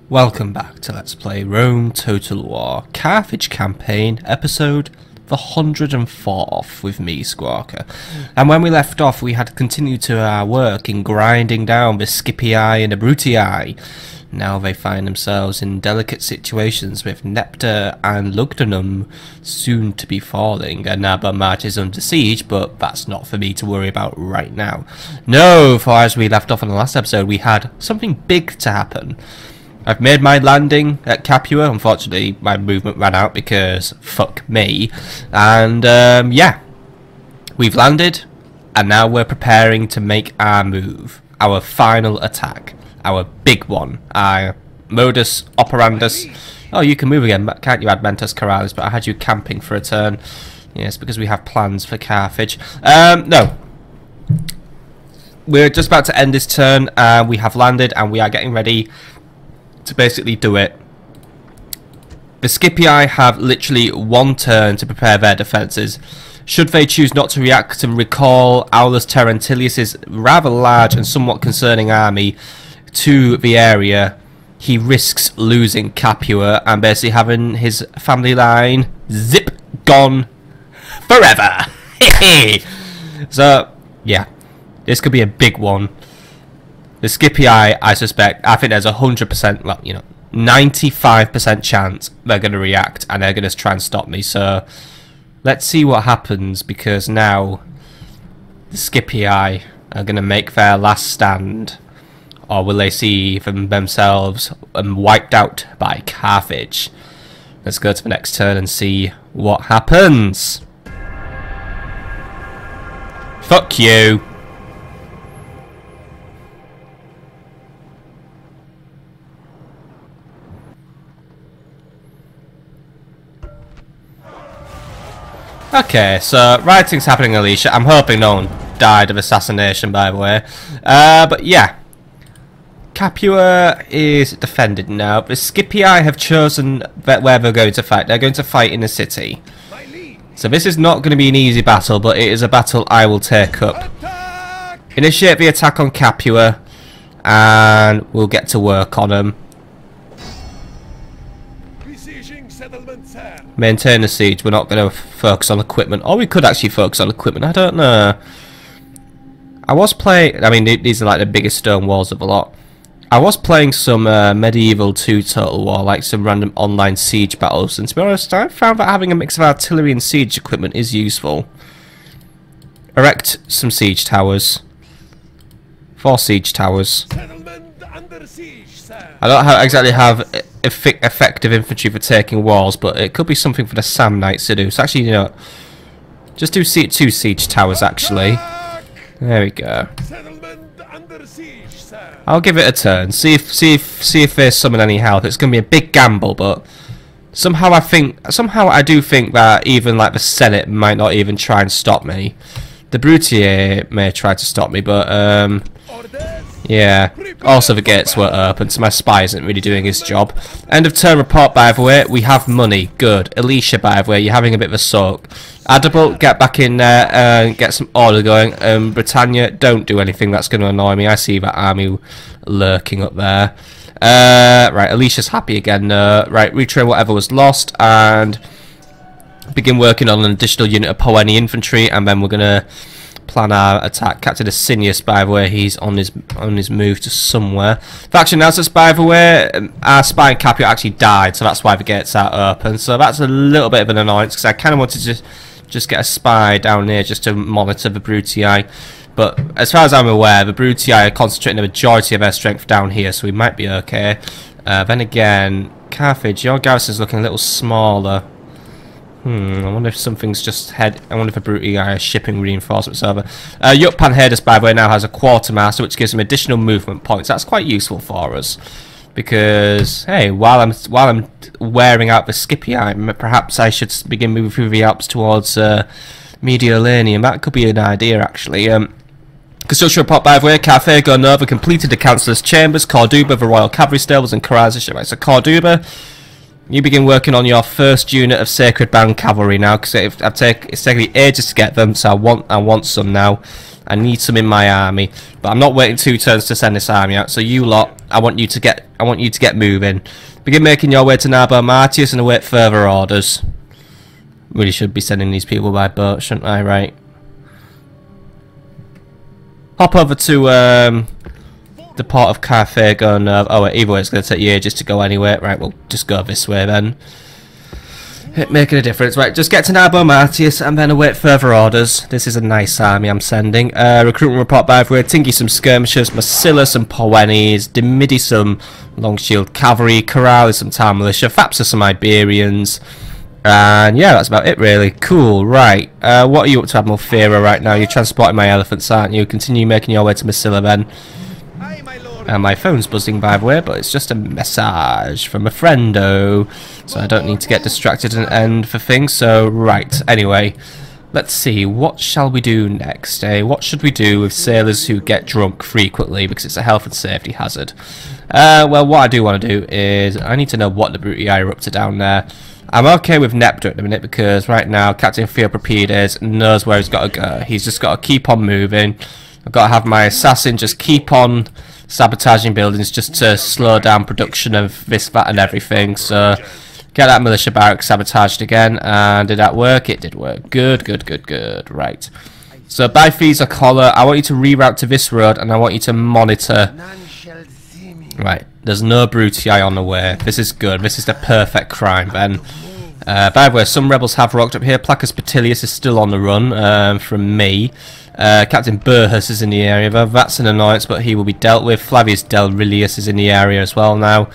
Welcome back to Let's Play Rome Total War Carthage Campaign, episode the 104th with me, Squawker. And when we left off, we had continued to our work in grinding down the Scipii and the Brutii. Now they find themselves in delicate situations with Nepta and Lugdunum soon to be falling, and Nabamat is under siege, but that's not for me to worry about right now. No, for as we left off in the last episode, we had something big to happen. I've made my landing at Capua. Unfortunately, my movement ran out because fuck me. And yeah, we've landed, and now we're preparing to make our move, our final attack, our big one, our modus operandus. Oh, you can move again, can't you, Admentus Corralis? But I had you camping for a turn. Yes, because we have plans for Carthage. No. We're just about to end this turn, and we have landed, and we are getting ready to basically do it. The Scipii have literally one turn to prepare their defences. Should they choose not to react and recall Aulus Terentilius' rather large and somewhat concerning army to the area, he risks losing Capua and basically having his family line zip gone forever. So yeah, this could be a big one. The Scipii, I suspect, I think there's 100%, well, you know, 95% chance they're going to react and they're going to try and stop me. So let's see what happens, because now the Scipii are going to make their last stand, or will they see themselves wiped out by Carthage? Let's go to the next turn and see what happens. Fuck you. Okay, so writing's happening, Alicia. I'm hoping no one died of assassination, by the way. But yeah, Capua is defended now. The Scipii have chosen where they're going to fight. They're going to fight in the city. So this is not going to be an easy battle, but it is a battle I will take up. Initiate the attack on Capua, and we'll get to work on them. Maintain the siege. We're not going to focus on equipment. Or we could actually focus on equipment. I don't know. I was playing... I mean, these are like the biggest stone walls of the lot. I was playing some Medieval 2 Total War, like some random online siege battles. And to be honest, I found that having a mix of artillery and siege equipment is useful. Erect some siege towers. 4 siege towers. I don't exactly have effective infantry for taking walls, but it could be something for the Sam Knights to do. So actually, you know, just do 2 siege towers, actually. There we go. I'll give it a turn. See if they summon any help. It's going to be a big gamble, but somehow I do think that even like the Senate might not even try and stop me. The Brutii may try to stop me, but yeah. Also the gates were open, so my spy isn't really doing his job. End of turn report, by the way. We have money. Good. Alicia, by the way, you're having a bit of a soak. Adable, get back in there and get some order going. Britannia, don't do anything that's going to annoy me. I see that army lurking up there. Right, Alicia's happy again. Right, retrain whatever was lost and begin working on an additional unit of Poeni infantry, and then we're going to plan our attack. Captain Asinius, by the way, he's on his move to somewhere. Faction analysis, by the way, our spy in Capua actually died, so that's why the gates are open. So that's a little bit of an annoyance, because I kind of wanted to just get a spy down here just to monitor the Brutii. But as far as I'm aware, the Brutii are concentrating the majority of their strength down here, so we might be okay. Then again, Carthage, your garrison's looking a little smaller. I wonder if something's just I wonder if a Brutii are shipping reinforcements over. Yukpan Hades, by the way, now has a quartermaster, which gives him additional movement points. That's quite useful for us, because hey, while I'm wearing out the Scipii, perhaps I should begin moving through the Alps towards Mediolanum. That could be an idea, actually. Construction report, by the way. Carthago Nova completed the Councillor's Chambers, Corduba, the Royal Cavalry Stables, and Carrassia. Right, so Corduba, you begin working on your first unit of Sacred Band Cavalry now, because it's taken me ages to get them, so I want some now. I need some in my army, but I'm not waiting 2 turns to send this army out. So you lot, I want you to get moving. Begin making your way to Narbo Martius and await further orders. Really should be sending these people by boat, shouldn't I? Right. Hop over to the port of Carthaginian. Oh wait, either way it's going to take you ages to go anyway. Right, we'll just go this way then. Making a difference. Right, just get to Narbo Martius and then await further orders. This is a nice army I'm sending. Recruitment report by the way. Tinky some skirmishers, Masilla some Poenes, Dimidi some long shield cavalry, Corrali some town militia, Fapsa some Iberians. And yeah, that's about it really. Cool, right. What are you up to, Admiral Fira, right now? You're transporting my elephants, aren't you? Continue making your way to Masilla then. My phone's buzzing by the way, but it's just a message from a friendo, so I don't need to get distracted and end for things. So right, anyway, let's see, what shall we do next, eh? What should we do with sailors who get drunk frequently because it's a health and safety hazard? Well, what I do want to do is I need to know what the Brutii are up to down there. I'm okay with Neptune at the minute because right now Captain Theopropides knows where he's got to go. He's just got to keep on moving. I've got to have my assassin just keep on sabotaging buildings just to slow down production of this, that and everything. So get that militia barrack sabotaged again. And did that work? It did work. Good, good, good, good. Right. So by Fees or Collar, I want you to reroute to this road and I want you to monitor. Right. There's no Brutii on the way. This is good. This is the perfect crime then. By the way, some rebels have rocked up here. Placus Petilius is still on the run from me. Captain Burhus is in the area, though. That's an annoyance, but he will be dealt with. Flavius Delrilius is in the area as well now.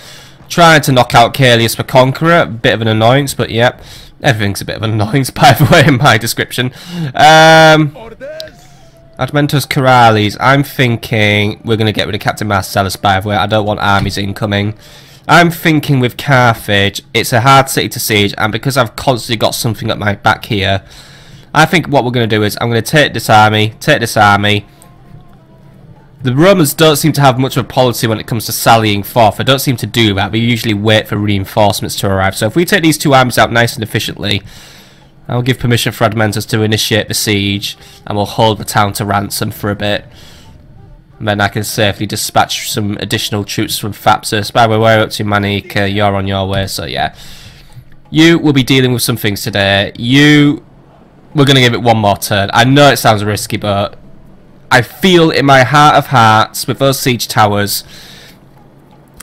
Trying to knock out Caelius the Conqueror. Bit of an annoyance, but yep. Everything's a bit of an annoyance, by the way, in my description. Admentus Corrales. I'm thinking we're going to get rid of Captain Marcellus, by the way. I don't want armies incoming. I'm thinking with Carthage, it's a hard city to siege, and because I've constantly got something at my back here, I think what we're going to do is I'm going to take this army. The Romans don't seem to have much of a policy when it comes to sallying forth. They don't seem to do that. They usually wait for reinforcements to arrive. So if we take these 2 armies out nice and efficiently, I'll give permission for Admentus to initiate the siege, and we'll hold the town to ransom for a bit. And then I can safely dispatch some additional troops from Thapsus. By the way, we're up to Manica. You're on your way, so yeah. You will be dealing with some things today. We're going to give it one more turn. I know it sounds risky, but I feel in my heart of hearts with those siege towers,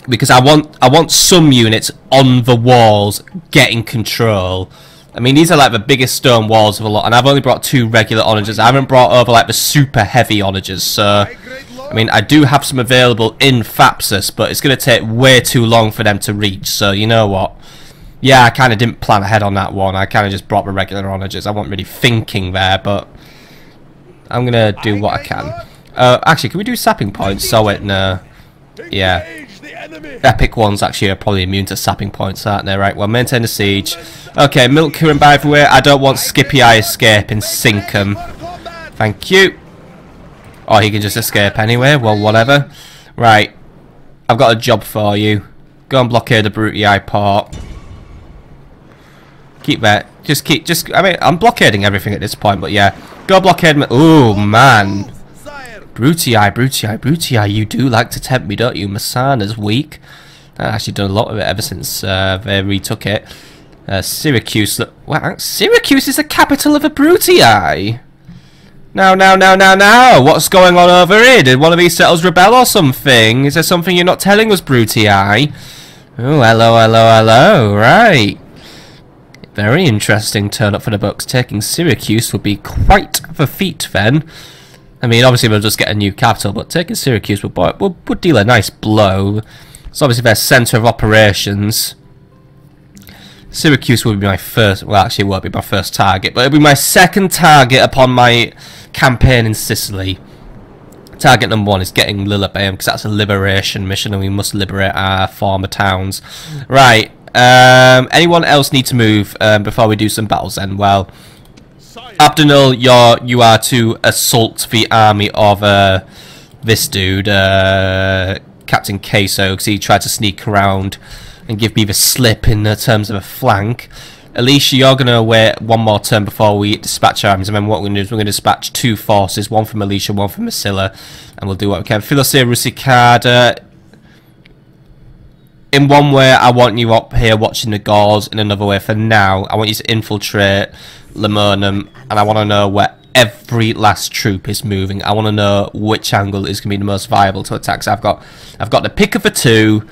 because I want some units on the walls getting control. I mean, these are like the biggest stone walls of a lot, and I've only brought 2 regular onagers. I haven't brought over like the super heavy onagers, so I mean, I do have some available in Thapsus, but it's going to take way too long for them to reach, so you know what? Yeah, I kind of didn't plan ahead on that one. I kind of just brought the regular onagers. I wasn't really thinking there, but I'm going to do what I can. Actually, can we do sapping points? So wait, no. Yeah. Epic ones actually are probably immune to sapping points, aren't they? Right, well, maintain the siege. Okay, Milk Curran, by the way, I don't want Scipii escaping. Sink him. Thank you. Or he can just escape anyway. Well, whatever. Right. I've got a job for you. Go and blockade the Brutii port. Keep that. I mean, I'm blockading everything at this point, but yeah. Go blockade me. Oh, man. Brutii, you do like to tempt me, don't you? Messana's weak. I've actually done a lot of it ever since they retook it. Syracuse. Wow, Syracuse is the capital of a Brutii. Now. What's going on over here? Did one of these settles rebel or something? Is there something you're not telling us, Brutii? Oh, hello. Right. Very interesting turn up for the books. Taking Syracuse would be quite the feat then. I mean, obviously we'll just get a new capital, but taking Syracuse would deal a nice blow. It's obviously their centre of operations. Syracuse would be my first, well actually it won't be my first target, but it'll be my second target upon my campaign in Sicily. Target number 1 is getting Lillibam, because that's a liberation mission and we must liberate our former towns. Right, anyone else need to move before we do some battles then? Well, Abdinul, you are to assault the army of this dude, Captain Queso, because he tried to sneak around and give me the slip in terms of a flank. Alicia, you're going to wait one more turn before we dispatch our armies. And then what we're going to do is we're going to dispatch 2 forces, one from Alicia, one from Masilla, and we'll do what we can. Philosia Rusicada, in one way, I want you up here watching the Gauls. In another way, for now, I want you to infiltrate Lemurnum, and I want to know where every last troop is moving. I want to know which angle is going to be the most viable to attack. So I've got the pick of the 2.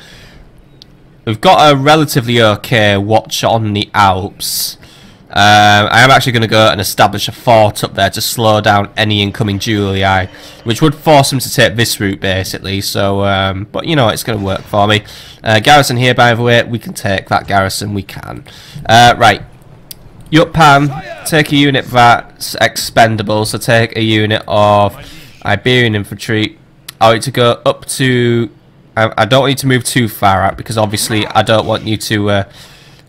We've got a relatively okay watch on the Alps. I am actually going to go and establish a fort up there to slow down any incoming Julii, which would force them to take this route basically. So, but you know, it's going to work for me. Garrison here, by the way, we can take that garrison. We can. Right, Yupan, take a unit that's expendable. So take a unit of Iberian infantry. I want to go up to. I don't want you to move too far out because obviously I don't want you to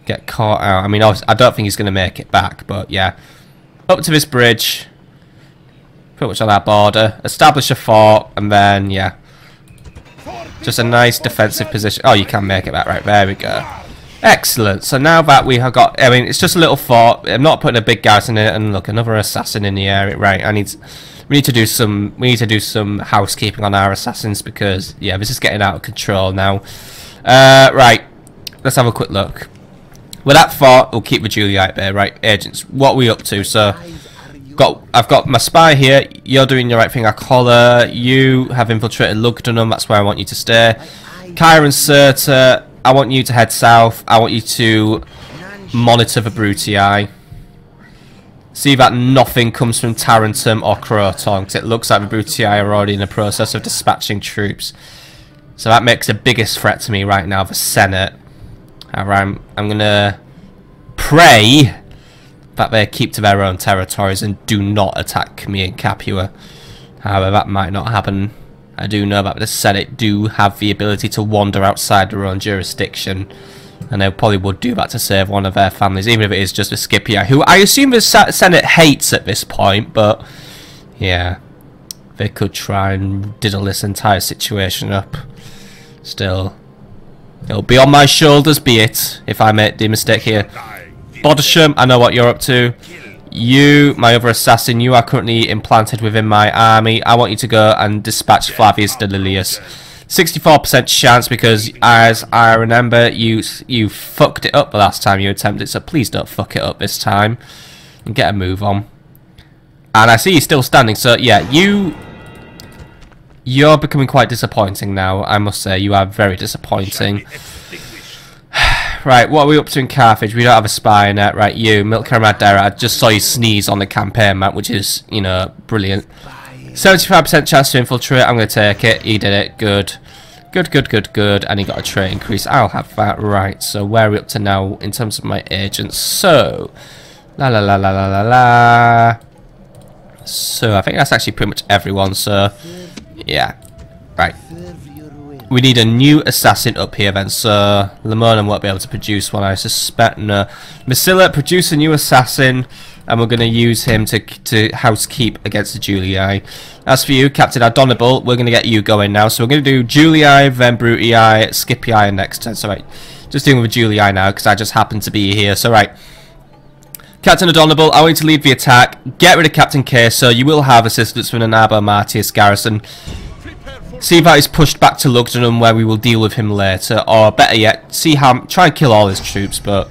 get caught out. I mean, I don't think he's going to make it back, but yeah. Up to this bridge, pretty much on our border, establish a fort, and then, yeah. Just a nice defensive position. Oh, you can make it back, right, there we go. Excellent, so now that we have got, I mean, it's just a little fort, I'm not putting a big garrison in it, and look, another assassin in the area, right, we need to do some housekeeping on our assassins because, yeah, this is getting out of control now. Right, let's have a quick look. With that fort, we'll keep the Julii out there, right? Agents, what are we up to? So, I've got my spy here. You're doing the right thing, Akola. You have infiltrated Lugdunum. That's where I want you to stay. Kyra and Serta, I want you to head south. I want you to monitor the Brutii. See that nothing comes from Tarentum or Croton, because it looks like the Brutii are already in the process of dispatching troops. So that makes the biggest threat to me right now, the Senate. I'm going to pray that they keep to their own territories and do not attack me in Capua. However, that might not happen. I do know that the Senate do have the ability to wander outside their own jurisdiction, and they probably would do that to save one of their families, even if it is just the Scipii, who I assume the Senate hates at this point, but yeah, they could try and diddle this entire situation up. Still, it'll be on my shoulders, be it, if I make the mistake here. Bodisham, I know what you're up to. You, my other assassin, you are currently implanted within my army. I want you to go and dispatch Flavius Delilius. 64% chance because, as I remember, you fucked it up the last time you attempted, so please don't fuck it up this time. And get a move on. And I see you're still standing, so yeah, you're becoming quite disappointing now, I must say. You are very disappointing. Right, what are we up to in Carthage? We don't have a spy net. Right, you, Milka Madera. I just saw you sneeze on the campaign map, which is, you know, brilliant. 75% chance to infiltrate. I'm going to take it. He did it. Good. Good. And he got a trait increase. I'll have that. Right, so where are we up to now in terms of my agents? So, la. So, I think that's actually pretty much everyone, so, yeah. Right. We need a new assassin up here then, so Lemona won't be able to produce one, I suspect. No. Masilla, produce a new assassin, and we're going to use him to housekeep against the Julii. As for you, Captain Adonable, we're going to get you going now. So we're going to do Julii, then Brutii, Scipii next turn. So right, just dealing with Julii now, because I just happen to be here. So right, Captain Adonable, I want you to lead the attack. Get rid of Captain K, so you will have assistance from the Nabo Martius garrison. See that he's pushed back to Lugdunum, where we will deal with him later, or better yet, try and kill all his troops. But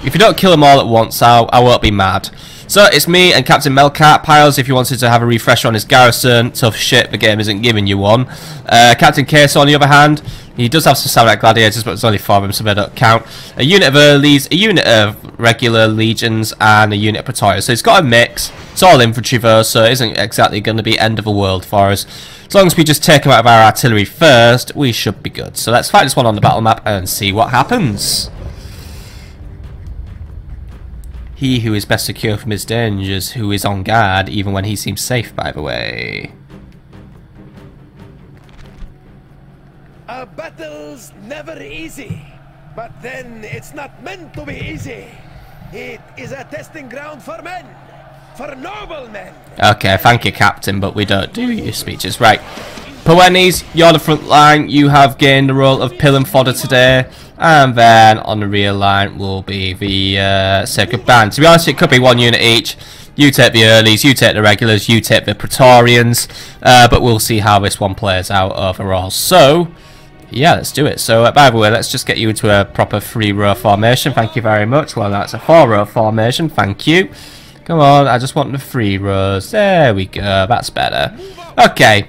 if you don't kill them all at once, I won't be mad. So it's me and Captain Melkat. Piles, if you wanted to have a refresher on his garrison, tough shit, the game isn't giving you one. Captain Queso, on the other hand, he does have some Samurai Gladiators, but it's only 4 of them, so they don't count. A unit of Earlies, a unit of regular legions, and a unit of Praetorians. So it's got a mix. It's all infantry though, so it isn't exactly going to be end of the world for us. As long as we just take them out of our artillery first, we should be good. So let's fight this one on the battle map and see what happens. He who is best secure from his dangers, who is on guard, even when he seems safe, by the way. A battle's never easy, but then it's not meant to be easy. It is a testing ground for men, for noble men. Okay, thank you, Captain, but we don't do your speeches. Right, Poenis, you're the front line. You have gained the role of pill and fodder today. And then on the rear line will be the Sacred Band. To be honest, it could be one unit each. You take the earlies, you take the regulars, you take the Praetorians. But we'll see how this one plays out overall. So, yeah, let's do it. So, by the way, let's just get you into a proper 3-row formation. Thank you very much. Well, that's a 4-row formation. Thank you. Come on, I just want the 3 rows. There we go. That's better. Okay.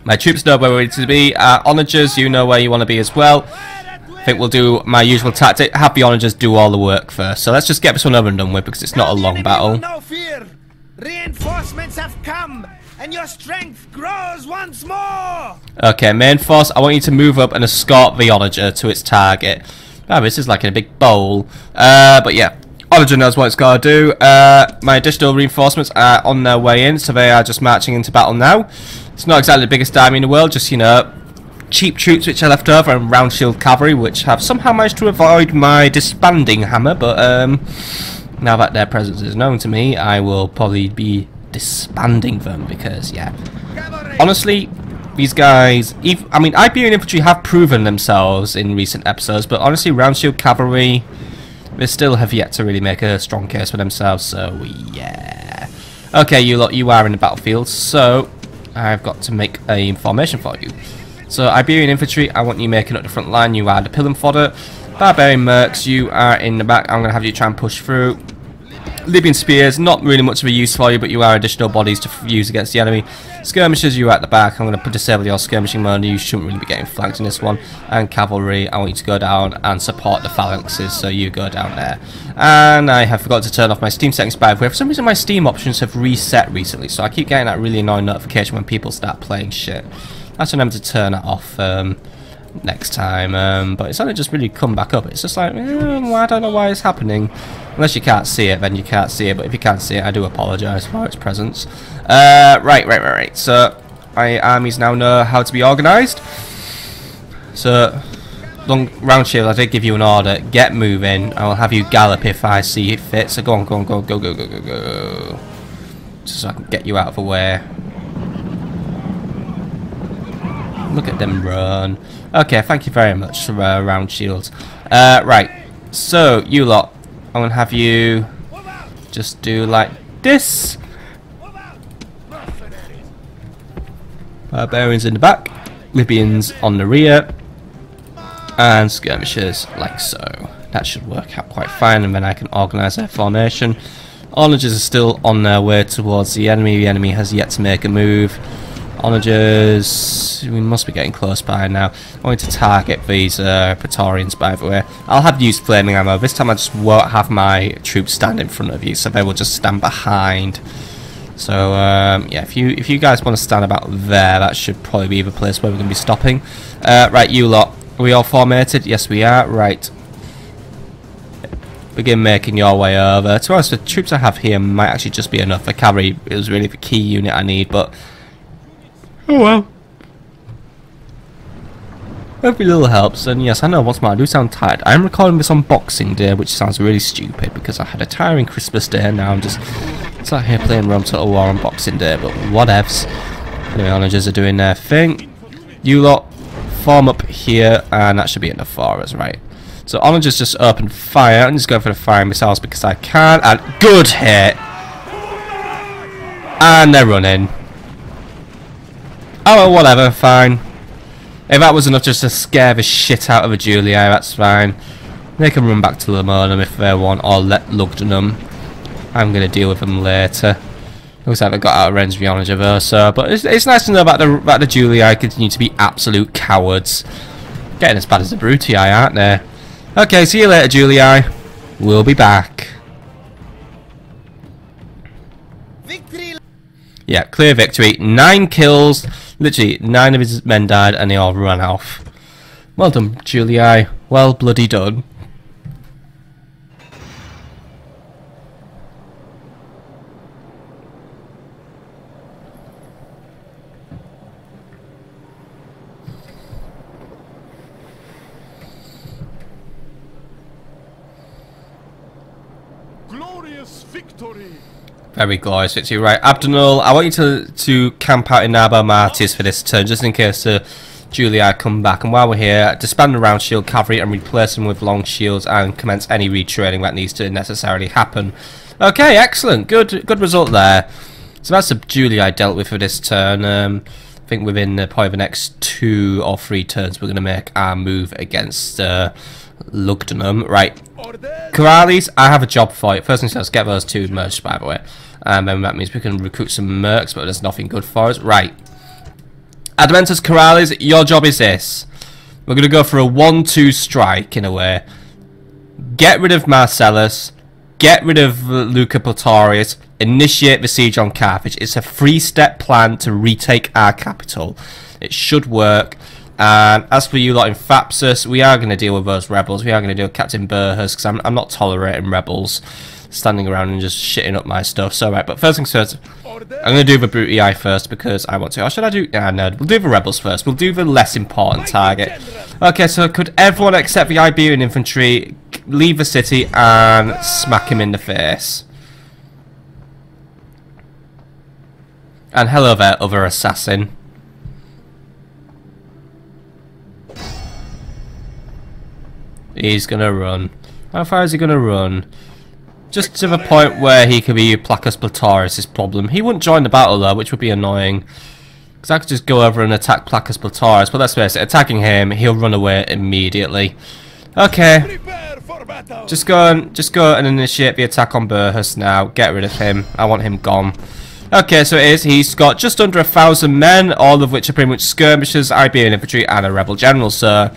My troops know where we need to be. Onagers, you know where you want to be as well. I think we'll do my usual tactic. Have the onagers do all the work first. So let's just get this one over and done with because it's not a long battle. No fear. Reinforcements have come, and your strength grows once more. Okay, main force, I want you to move up and escort the onager to its target. Oh, this is like in a big bowl. But yeah, onager knows what it's got to do. My additional reinforcements are on their way in, so they are just marching into battle now. It's not exactly the biggest army in the world, just, you know, cheap troops which are left over and round shield cavalry which have somehow managed to avoid my disbanding hammer, but now that their presence is known to me, I will probably be disbanding them because, yeah, honestly, these guys, I mean, Iberian infantry have proven themselves in recent episodes, but honestly, round shield cavalry, they still have yet to really make a strong case for themselves, so yeah. Okay, you lot, you are in the battlefield, so I've got to make a formation for you. So, Iberian infantry, I want you making up the front line. You are the pill and fodder. Barbarian mercs, you are in the back. I'm going to have you try and push through. Libyan spears, not really much of a use for you, but you are additional bodies to use against the enemy. Skirmishers, you are at the back. I'm going to disable your skirmishing mode. You shouldn't really be getting flanked in this one. And cavalry, I want you to go down and support the phalanxes, so you go down there. And I have forgot to turn off my Steam settings, by the way. For some reason, my Steam options have reset recently, so I keep getting that really annoying notification when people start playing shit. I have to remember to turn it off next time, but it's only just really come back up. It's just like, I don't know why it's happening. Unless you can't see it, then you can't see it, but if you can't see it, I do apologise for its presence. Right. So, my armies now know how to be organised. So, round shield, I did give you an order. Get moving. I will have you gallop if I see it fit. So, go. Just so I can get you out of the way. Look at them run. Okay, thank you very much for round shields. Right, so you lot, I'm gonna have you just do like this. Barbarians in the back, Libyans on the rear, and skirmishers like so. That should work out quite fine, and then I can organise their formation. Onagers are still on their way towards the enemy. The enemy has yet to make a move. Onagers, we must be getting close by now. I'm going to target these Praetorians, by the way. I'll have used flaming ammo. This time I just won't have my troops stand in front of you, so they will just stand behind. So, yeah, if you guys want to stand about there, that should probably be the place where we're going to be stopping. Right, you lot. Are we all formatted? Yes, we are. Right. Begin making your way over. To be honest, the troops I have here might actually just be enough. The cavalry is really the key unit I need, but oh well. Every little helps, and yes, I know what's more, I do sound tired. I'm recording this on Boxing Day, which sounds really stupid because I had a tiring Christmas day and now I'm just sat here playing Rome Total War on Boxing Day, but whatevs. Anyway, onagers are doing their thing. You lot form up here, and that should be enough for us, right? So onagers just open fire. I'm just going for the firing missiles because I can, and good hit! And they're running. Oh well, whatever, fine. If that was enough just to scare the shit out of a Julii, that's fine. They can run back to Lamonum if they want, or let Lugdunum. I'm going to deal with them later. Looks like they got out of range of the onager though, so, but it's nice to know about the Julii continue to be absolute cowards. Getting as bad as the Brutii, aren't they? Okay, see you later, Julii. We'll be back. Victory. Yeah, clear victory. 9 kills. Literally, 9 of his men died and they all ran off. Well done, Julii. Well bloody done. Glorious victory! Very glorious victory. Right, Abdonul, I want you to camp out in Nabo Martis for this turn, just in case Julii come back. And while we're here, disband the round shield cavalry and replace them with long shields and commence any retraining that needs to necessarily happen. Okay, excellent. Good result there. So that's the Julii dealt with for this turn. I think within probably the next 2 or 3 turns we're going to make our move against Lugdunum. Right. Corrales, I have a job for you. First things first, get those 2 merged, by the way. And then that means we can recruit some mercs, but there's nothing good for us. Right. Adventus Corrales, your job is this. We're going to go for a 1-2 strike, in a way. Get rid of Marcellus. Get rid of Luca Portorius. Initiate the siege on Carthage. It's a 3-step plan to retake our capital. It should work. And as for you lot in Thapsus, we are going to deal with those rebels. We are going to deal with Captain Burhus, because I'm not tolerating rebels standing around and just shitting up my stuff. So, right, but first things first, I'm going to do the Brutii first because I want to. Or should I do... no, we'll do the rebels first. We'll do the less important target. Okay, so could everyone except the Iberian infantry leave the city and smack him in the face? And hello there, other assassin. He's gonna run. How far is he gonna run? Just to the point where he could be Placus Platorius' problem. He wouldn't join the battle though, which would be annoying. Because I could just go over and attack Placus Platorius, but let's face it, attacking him, he'll run away immediately. Okay. Just go and initiate the attack on Burhus now. Get rid of him. I want him gone. Okay, so it is. He's got just under 1,000 men, all of which are pretty much skirmishers, Iberian infantry, and a rebel general, so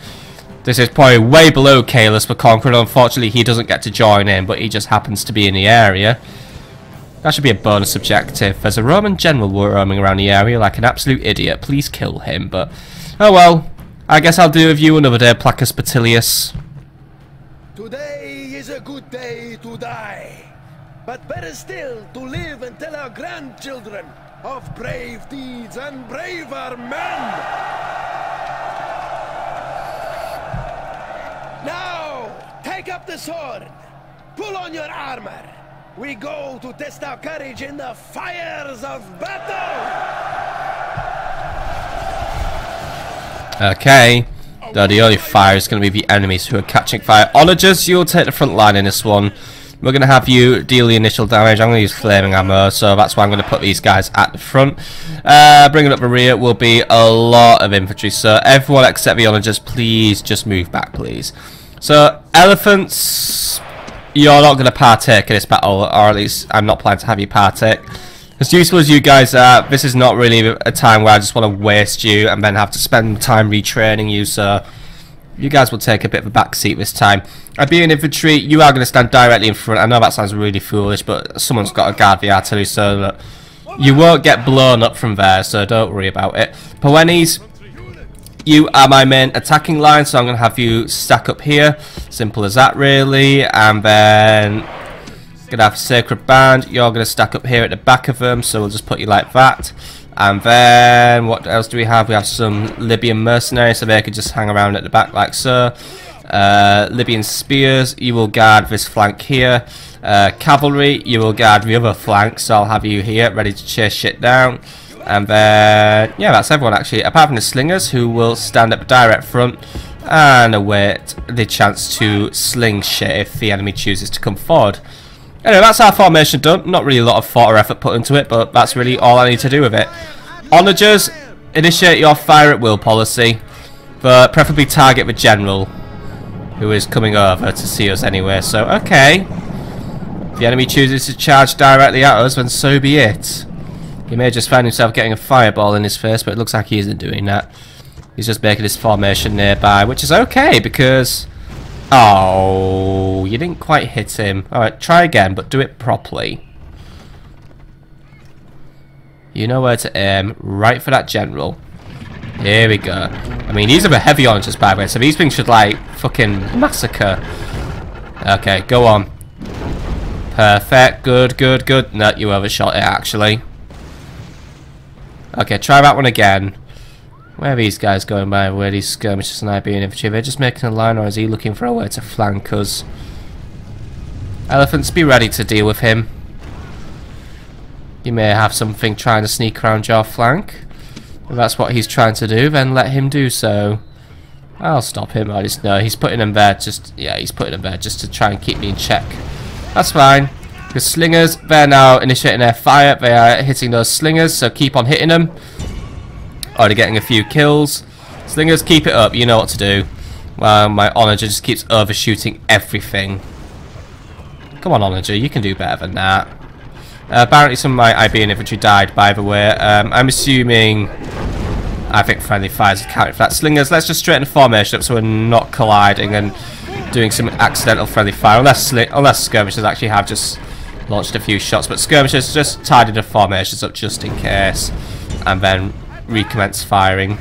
this is probably way below Caelus for conquering. Unfortunately, he doesn't get to join in, but he just happens to be in the area. That should be a bonus objective. There's a Roman general roaming around the area like an absolute idiot. Please kill him, but... oh well. I guess I'll do with you another day, Placus Patilius. Today is a good day to die. But better still to live and tell our grandchildren of brave deeds and braver men. Now, take up the sword. Pull on your armor. We go to test our courage in the fires of battle. Okay. Though the only fire is going to be the enemies who are catching fire. Onagers, you'll take the front line in this one. We're going to have you deal the initial damage. I'm going to use flaming ammo, so that's why I'm going to put these guys at the front. Bringing up the rear will be a lot of infantry, so everyone except the onagers, please just move back, please. So, elephants, you're not going to partake in this battle, or at least I'm not planning to have you partake. As useful as you guys are, this is not really a time where I just want to waste you and then have to spend time retraining you, so you guys will take a bit of a back seat this time. Iberian infantry, you are going to stand directly in front. I know that sounds really foolish, but someone's got to guard the artillery so that you won't get blown up from there, so don't worry about it. Poenes, you are my main attacking line, so I'm going to have you stack up here. Simple as that, really. And then going to have Sacred Band. You're going to stack up here at the back of them, so we'll just put you like that. And then, what else do we have? We have some Libyan mercenaries, so they could just hang around at the back like so. Libyan spears, you will guard this flank here. Cavalry, you will guard the other flank, so I'll have you here, ready to chase shit down. And then, yeah, that's everyone actually, apart from the slingers, who will stand up direct front and await the chance to sling shit if the enemy chooses to come forward. Anyway, that's our formation done. Not really a lot of thought or effort put into it, but that's really all I need to do with it. Onagers, initiate your fire at will policy, but preferably target the general, who is coming over to see us anyway. So, okay. If the enemy chooses to charge directly at us, then so be it. He may just find himself getting a fireball in his face, but it looks like he isn't doing that. He's just making his formation nearby, which is okay, because... oh, you didn't quite hit him. Alright, try again, but do it properly. You know where to aim. Right for that general. Here we go. I mean, these are the heavy onagers, by the way, so these things should, like, fucking massacre. Okay, go on. Perfect. Good, good, good. No, you overshot it, actually. Okay, try that one again. Where are these guys going by? Where are these skirmishers and Iberian infantry? Are they just making a line, or is he looking for a way to flank us? Elephants, be ready to deal with him. You may have something trying to sneak around your flank. If that's what he's trying to do, then let him do so. I'll stop him. I just know he's putting them there he's putting them there just to try and keep me in check. That's fine. The slingers, they're now initiating their fire. They are hitting those slingers, so keep on hitting them. Already getting a few kills. Slingers, keep it up. You know what to do. Well, my Onager just keeps overshooting everything. Come on, Onager, you can do better than that. Apparently some of my Iberian infantry died, by the way. I'm assuming... I think friendly fires accounted for that. Slingers, let's just straighten the formation up so we're not colliding and doing some accidental friendly fire. Unless skirmishers actually have just launched a few shots. But skirmishers, just tidy the formations up just in case. And then recommence firing.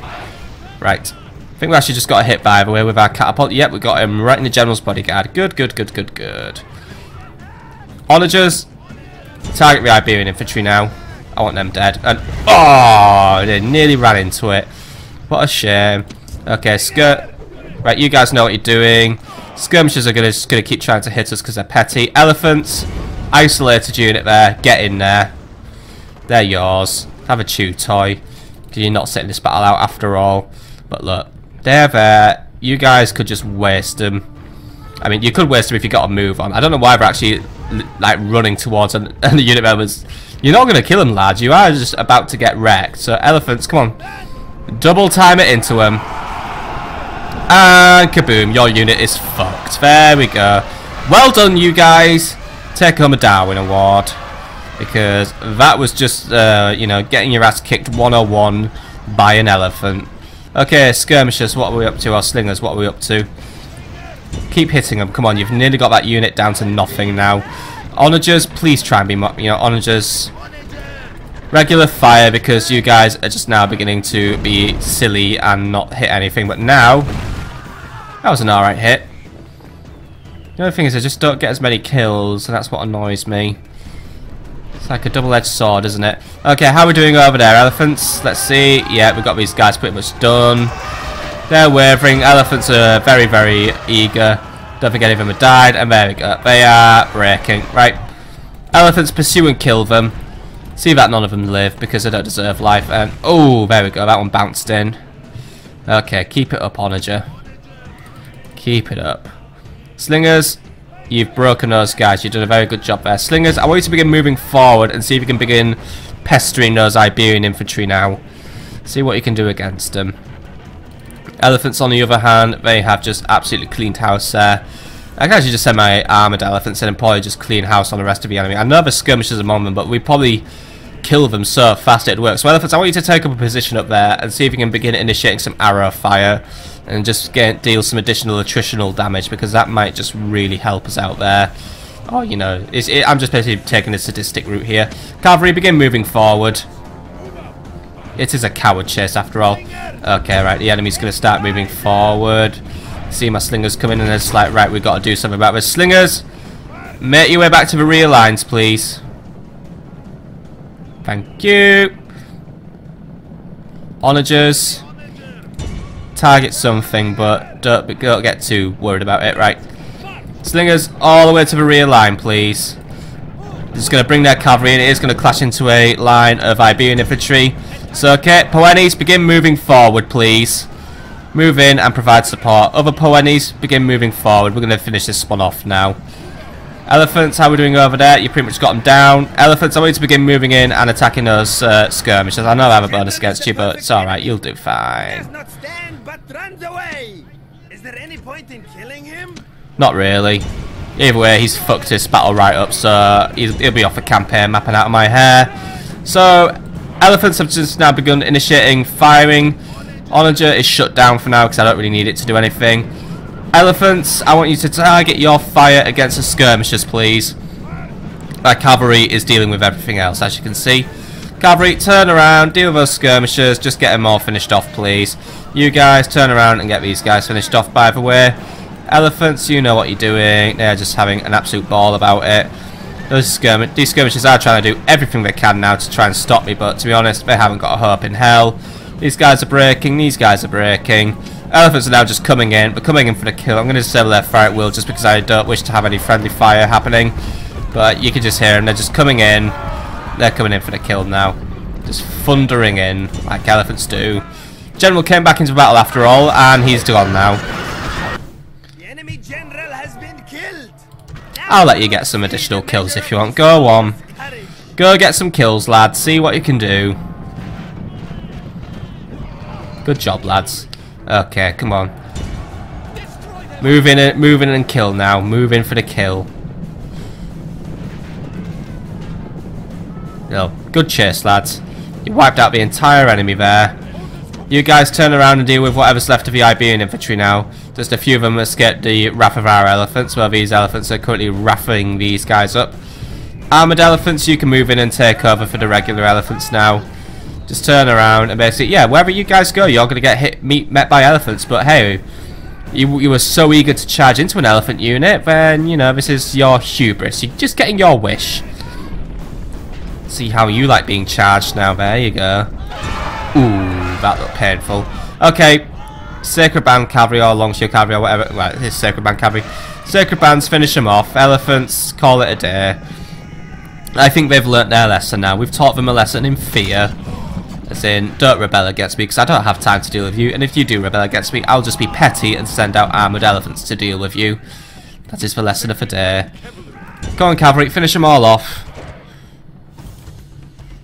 Right. I think we actually just got a hit, by the way, with our catapult. Yep, we got him right in the general's bodyguard. Good, good, good, good, good. Onagers, target the Iberian infantry now. I want them dead. And oh, they nearly ran into it. What a shame. Okay, right, you guys know what you're doing. Skirmishers are just gonna keep trying to hit us because they're petty. Elephants, isolated unit there. Get in there. They're yours. Have a chew toy. Because you're not sitting this battle out after all. But look, they're there. You guys could just waste them. I mean, you could waste them if you got a move on. I don't know why they're actually like running towards and the unit members. You're not going to kill them, lads. You are just about to get wrecked. So, elephants, come on. Double time it into them. And kaboom, your unit is fucked. There we go. Well done, you guys. Take home a Darwin Award. Because that was just, you know, getting your ass kicked 101 by an elephant. Okay, skirmishers, what are we up to? Our slingers, what are we up to? Keep hitting them. Come on, you've nearly got that unit down to nothing now. Onagers, please try and be, you know, Onagers. Regular fire because you guys are just now beginning to be silly and not hit anything. But now, that was an alright hit. The only thing is I just don't get as many kills, and that's what annoys me. It's like a double-edged sword, isn't it? Okay, how are we doing over there, elephants? Let's see. Yeah, we've got these guys pretty much done. They're wavering. Elephants are very, very eager. Don't think any of them have died. And there we go. They are breaking. Right. Elephants, pursue and kill them. See that none of them live because they don't deserve life. And oh, there we go. That one bounced in. Okay, keep it up, Onager. Keep it up. Slingers, you've broken those guys. You've done a very good job there. Slingers, I want you to begin moving forward and see if you can begin pestering those Iberian infantry now. See what you can do against them. Elephants, on the other hand, they have just absolutely cleaned house there. I can actually just send my armoured elephants in and probably just clean house on the rest of the enemy. I know there's skirmishers among them, but we probably kill them so fast it'd work. So elephants, I want you to take up a position up there and see if you can begin initiating some arrow fire and just deal some additional attritional damage, because that might just really help us out there. Oh, you know, I'm just basically taking the sadistic route here. Cavalry, begin moving forward. It is a coward chase after all. Okay, right, the enemy's going to start moving forward. See my slingers coming in and it's like, right, we've got to do something about this. Slingers, make your way back to the rear lines, please. Thank you. Onagers, target something, but don't get too worried about it, right? Slingers, all the way to the rear line, please. Just going to bring their cavalry in. It is going to clash into a line of Iberian infantry. So, okay, Poenis, begin moving forward, please. Move in and provide support. Other Poenis, begin moving forward. We're going to finish this one off now. Elephants, how are we doing over there? You pretty much got them down. Elephants, I want you to begin moving in and attacking those skirmishers. I know I have a bonus against you, but it's alright. You'll do fine. Does not stand, but runs away. Is there any point in killing him? Not really. Either way, he's fucked his battle right up, so he'll be off the campaign mapping out of my hair. So, elephants have just now begun initiating firing. Onager is shut down for now because I don't really need it to do anything. Elephants, I want you to target your fire against the skirmishers, please. My cavalry is dealing with everything else, as you can see. Cavalry, turn around, deal with those skirmishers, just get them all finished off, please. You guys, turn around and get these guys finished off, by the way. Elephants, you know what you're doing. They're just having an absolute ball about it. These skirmishers are trying to do everything they can now to try and stop me, but to be honest, they haven't got a hope in hell. These guys are breaking, these guys are breaking. Elephants are now just coming in, but coming in for the kill. I'm going to disable their fire at will just because I don't wish to have any friendly fire happening. But you can just hear them, they're just coming in. They're coming in for the kill now. Just thundering in, like elephants do. General came back into battle after all, and he's gone now. The enemy general has been killed. I'll let you get some additional kills if you want. Go on. Go get some kills, lads. See what you can do. Good job, lads. Okay, come on. Move in and kill now. Move in for the kill. No, good chase, lads. You wiped out the entire enemy there. You guys turn around and deal with whatever's left of the Iberian infantry now. Just a few of them escaped the wrath of our elephants, where these elephants are currently wrathing these guys up. Armoured elephants, you can move in and take over for the regular elephants now. Just turn around and basically, yeah, wherever you guys go, you're going to get met by elephants. But hey, you were so eager to charge into an elephant unit, then, you know, this is your hubris. You're just getting your wish. See how you like being charged now. There you go. Ooh, that looked painful. Okay, Sacred Band Cavalry or Longshore Cavalry or whatever. Right, it's Sacred Band Cavalry. Sacred Bands, finish them off. Elephants, call it a day. I think they've learnt their lesson now. We've taught them a lesson in fear. As in, don't rebel against me, because I don't have time to deal with you. And if you do rebel against me, I'll just be petty and send out armoured elephants to deal with you. That is the lesson of the day. Go on, Cavalry, finish them all off.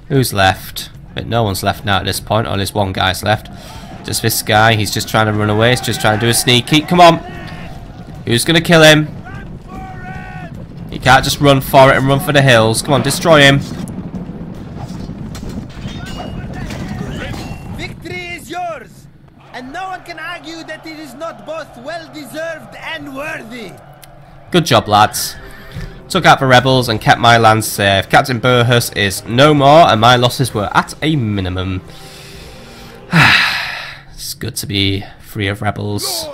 Who's left? But no one's left now at this point. Only this one guy's left. Just this guy. He's just trying to run away. He's just trying to do a sneaky. Come on. Who's going to kill him? You can't just run for it and run for the hills. Come on, destroy him. Victory is yours. And no one can argue that it is not both well-deserved and worthy. Good job, lads. Took out the rebels and kept my land safe. Captain Burhus is no more, and my losses were at a minimum. It's good to be free of rebels.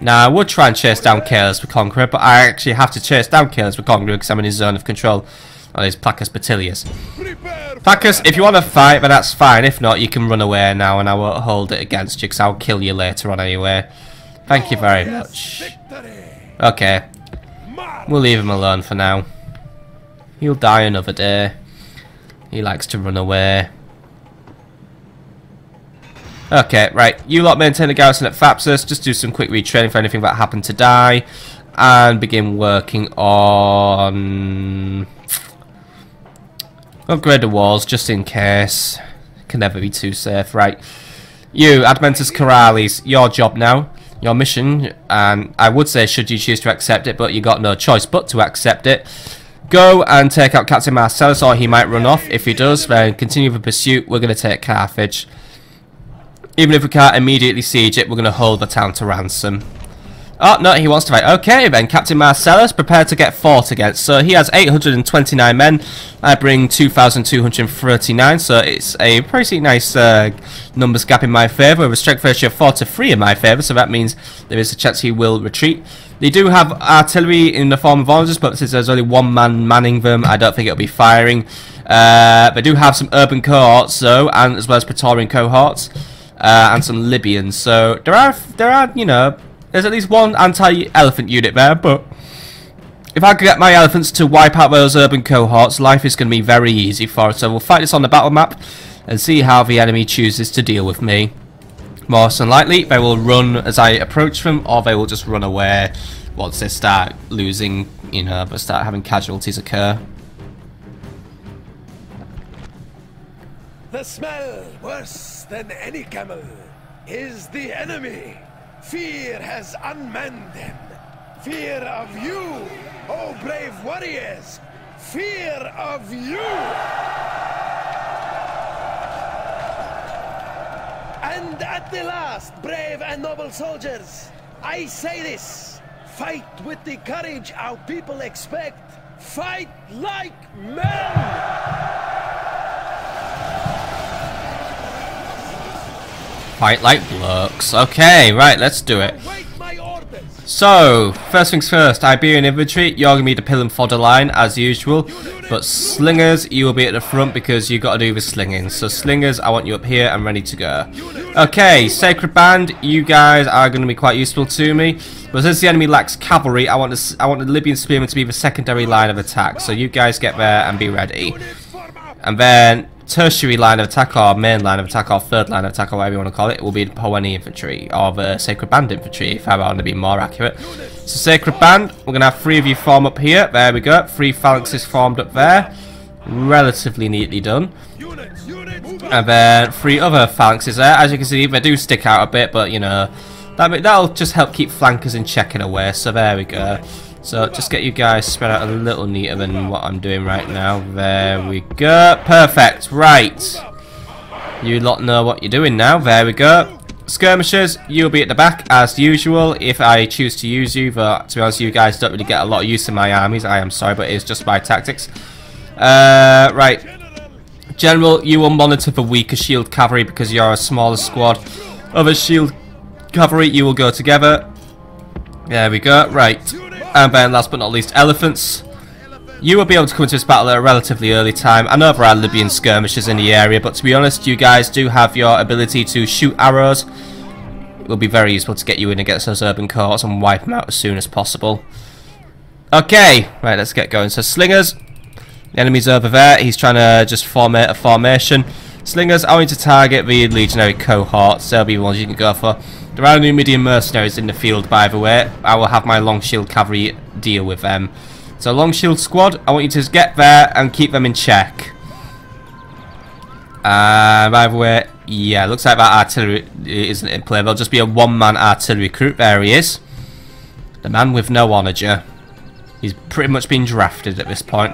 Now, I would try and chase down Careless the Conqueror, but I actually have to chase down Careless the Conqueror because I'm in his zone of control on his Placus Batilius. Placus, if you want to fight, then that's fine. If not, you can run away now, and I won't hold it against you because I'll kill you later on anyway. Thank you very much. Okay. We'll leave him alone for now. He'll die another day. He likes to run away. Okay, right. You lot maintain the garrison at Thapsus. Just do some quick retraining for anything that happened to die. And begin working on... upgrade the walls, just in case. Can never be too safe. Right. You, Adventus Corralis, your job now. Your mission, and I would say should you choose to accept it, but you got no choice but to accept it. Go and take out Captain Marcellus, or he might run off. If he does, then continue the pursuit. We're going to take Carthage. Even if we can't immediately siege it, we're going to hold the town to ransom. Oh, no, he wants to fight. Okay, then, Captain Marcellus, prepared to get fought against. So he has 829 men. I bring 2,239, so it's a pretty nice numbers gap in my favour, with a strength ratio of 4 to 3 in my favour, so that means there is a chance he will retreat. They do have artillery in the form of oranges, but since there's only one man manning them, I don't think it'll be firing. They do have some urban cohorts, though, and as well as Praetorian cohorts, and some Libyans, so there are, you know... There's at least one anti-elephant unit there, but if I could get my elephants to wipe out those urban cohorts, life is going to be very easy for us. So we'll fight this on the battle map and see how the enemy chooses to deal with me. More than likely, they will run as I approach them, or they will just run away once they start losing, you know, but start having casualties occur. The smell, worse than any camel, is the enemy. Fear has unmanned them. Fear of you, oh brave warriors. Fear of you. And at the last, brave and noble soldiers, I say this. Fight with the courage our people expect. Fight like men! Fight like blokes. Okay, right, let's do it. Await my orders. So, first things first, Iberian infantry, you're going to be the pillar and fodder line as usual, but slingers, you will be at the front because you got to do the slinging. So slingers, I want you up here and ready to go. Okay, Sacred Band, you guys are going to be quite useful to me, but since the enemy lacks cavalry, I want the Libyan spearmen to be the secondary line of attack. So you guys get there and be ready. And then tertiary line of attack, or main line of attack, or third line of attack, or whatever you want to call it, will be the Poeni infantry, or the Sacred Band infantry, if I want to be more accurate. So Sacred Band, we're going to have 3 of you form up here. There we go. 3 phalanxes formed up there. Relatively neatly done. And then 3 other phalanxes there. As you can see, they do stick out a bit, but you know, that'll just help keep flankers in check in a way. So there we go. So just get you guys spread out a little neater than what I'm doing right now. There we go. Perfect. Right. You lot know what you're doing now. There we go. Skirmishers, you'll be at the back as usual if I choose to use you. But to be honest, you guys don't really get a lot of use in my armies. I am sorry, but it's just my tactics. Right. General, you will monitor the weaker shield cavalry because you're a smaller squad. Other shield cavalry, you will go together. There we go. Right. And then last but not least, elephants. You will be able to come into this battle at a relatively early time. I know there are Libyan skirmishers in the area, but to be honest, you guys do have your ability to shoot arrows. It will be very useful to get you in against those urban cohorts and wipe them out as soon as possible. Okay, right, let's get going. So slingers, the enemy's over there. He's trying to just form a formation. Slingers, I want you to target the legionary cohorts. They'll be the ones you can go for. There are Numidian mercenaries in the field, by the way. I will have my long shield cavalry deal with them. So long shield squad, I want you to get there and keep them in check. By the way, yeah, looks like that artillery isn't in play. There'll just be a 1-man artillery recruit. There he is. The man with no onager. He's pretty much been drafted at this point.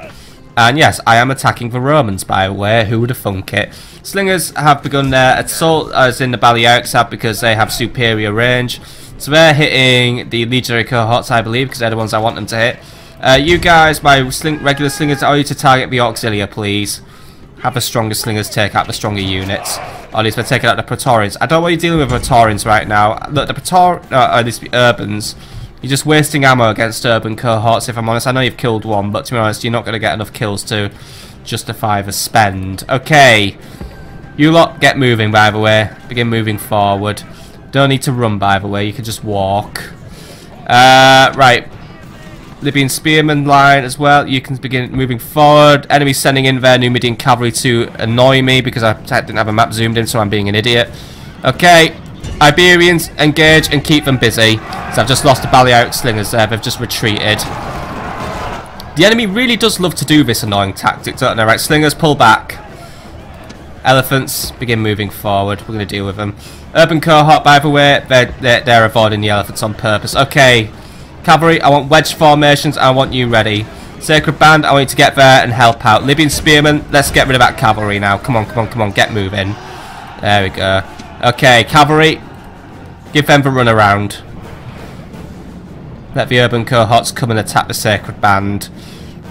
And yes, I am attacking the Romans, by the way. Who would have thunk it? Slingers have begun their assault, as in the Balearics have, because they have superior range. So they're hitting the legionary cohorts, I believe, because they're the ones I want them to hit. You guys, my regular slingers, I want you to target the auxilia, please. Have the stronger slingers take out the stronger units. Or at least we're taking out the Praetorians. I don't want you dealing with Praetorians right now. Look, the at least the Urbans. You're just wasting ammo against urban cohorts, if I'm honest. I know you've killed one, but to be honest, you're not going to get enough kills to justify the spend. Okay. You lot, get moving, by the way. Begin moving forward. Don't need to run, by the way. You can just walk. Right. Libyan spearman line as well. You can begin moving forward. Enemies sending in their Numidian cavalry to annoy me because I didn't have a map zoomed in, so I'm being an idiot. Okay. Iberians, engage and keep them busy. So I've just lost the Balearic slingers there. They've just retreated. The enemy really does love to do this annoying tactic, don't they? Right, slingers, pull back. Elephants, begin moving forward. We're going to deal with them. Urban cohort, by the way, they're avoiding the elephants on purpose. Okay. Cavalry, I want wedge formations. I want you ready. Sacred Band, I want you to get there and help out. Libyan spearmen, let's get rid of that cavalry now. Come on, come on, come on. Get moving. There we go. Okay, cavalry. Give them the run around. Let the urban cohorts come and attack the Sacred Band.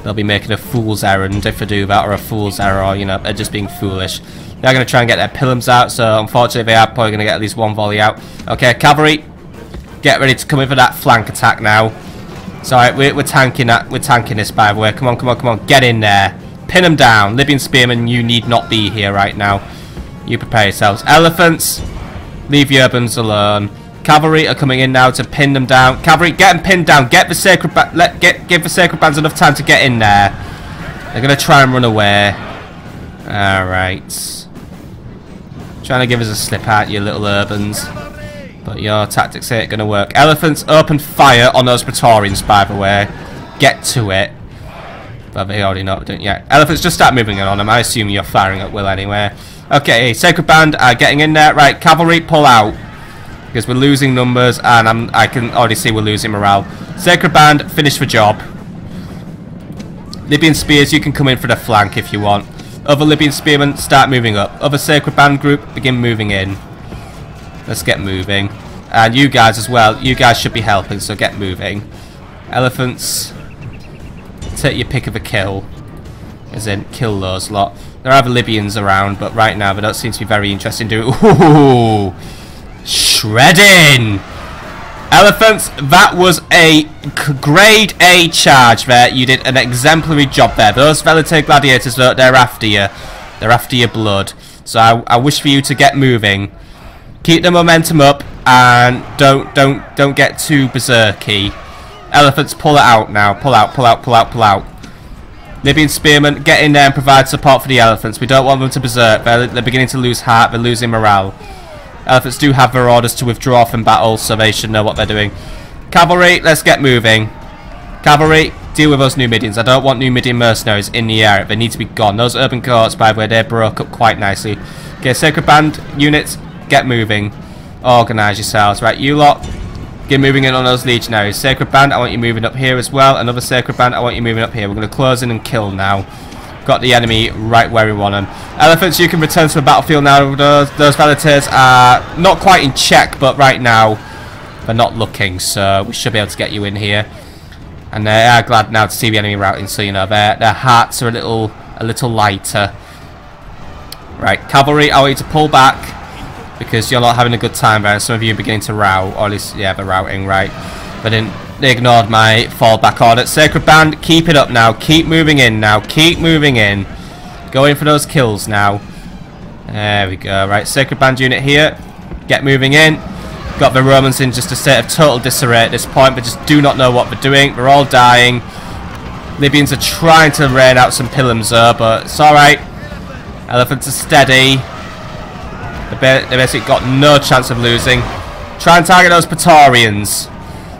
They'll be making a fool's errand if they do that, or a fool's error, or, you know, they're just being foolish. They're going to try and get their pillums out, so unfortunately they are probably going to get at least 1 volley out. Okay, cavalry, get ready to come in for that flank attack now. It's alright, we're tanking that. We're tanking this, by the way. Come on, come on, come on. Get in there. Pin them down. Libyan spearmen, you need not be here right now. You prepare yourselves. Elephants, leave your urbans alone. Cavalry are coming in now to pin them down. Cavalry, get them pinned down. Get the Sacred give the Sacred Bands enough time to get in there. They're going to try and run away. Alright. Trying to give us a slip out, you little urbans. But your tactics ain't going to work. Elephants, open fire on those Praetorians, by the way. Get to it. But they already know, don't you? Elephants, just start moving on them. I assume you're firing at will anyway. Okay, Sacred Band are getting in there. Right, cavalry, pull out. Because we're losing numbers, and I can already see we're losing morale. Sacred Band, finish the job. Libyan spears, you can come in for the flank if you want. Other Libyan spearmen, start moving up. Other Sacred Band group, begin moving in. Let's get moving. And you guys as well, you guys should be helping, so get moving. Elephants, take your pick of a kill. As in, kill those lot. There are other Libyans around, but right now they don't seem to be very interested in doing... Ooh! Shredding! Elephants, that was a grade A charge there. You did an exemplary job there. Those Velite gladiators, they're after you. They're after your blood. So I wish for you to get moving. Keep the momentum up and don't get too berserky. Elephants, pull it out now. Pull out, pull out, pull out, pull out. Libyan spearmen, get in there and provide support for the elephants. We don't want them to berserk. They're beginning to lose heart. They're losing morale. Elephants do have their orders to withdraw from battle, so they should know what they're doing. Cavalry, let's get moving. Cavalry, deal with those Numidians. I don't want Numidian mercenaries in the area. They need to be gone. Those urban cohorts, by the way, they broke up quite nicely. Okay, Sacred Band units, get moving. Organise yourselves. Right, you lot, get moving in on those legionaries. Sacred Band, I want you moving up here as well. Another Sacred Band, I want you moving up here. We're going to close in and kill now. Got the enemy right where we want them. Elephants, you can return to the battlefield now. Those Veliters are not quite in check, but right now they're not looking, so we should be able to get you in here. And they are glad now to see the enemy routing, so you know their hearts are a little lighter. Right, cavalry, I want you to pull back because you're not having a good time there. Some of you are beginning to rout, or at least yeah, they're routing, right? They ignored my fallback order. Sacred Band, keep it up now. Keep moving in now. Keep moving in. Go in for those kills now. There we go. Right, Sacred Band unit here. Get moving in. Got the Romans in just a state of total disarray at this point. They just do not know what they're doing. They're all dying. Libyans are trying to rain out some Pilums though, but it's alright. Elephants are steady. They basically got no chance of losing. Try and target those Praetorians.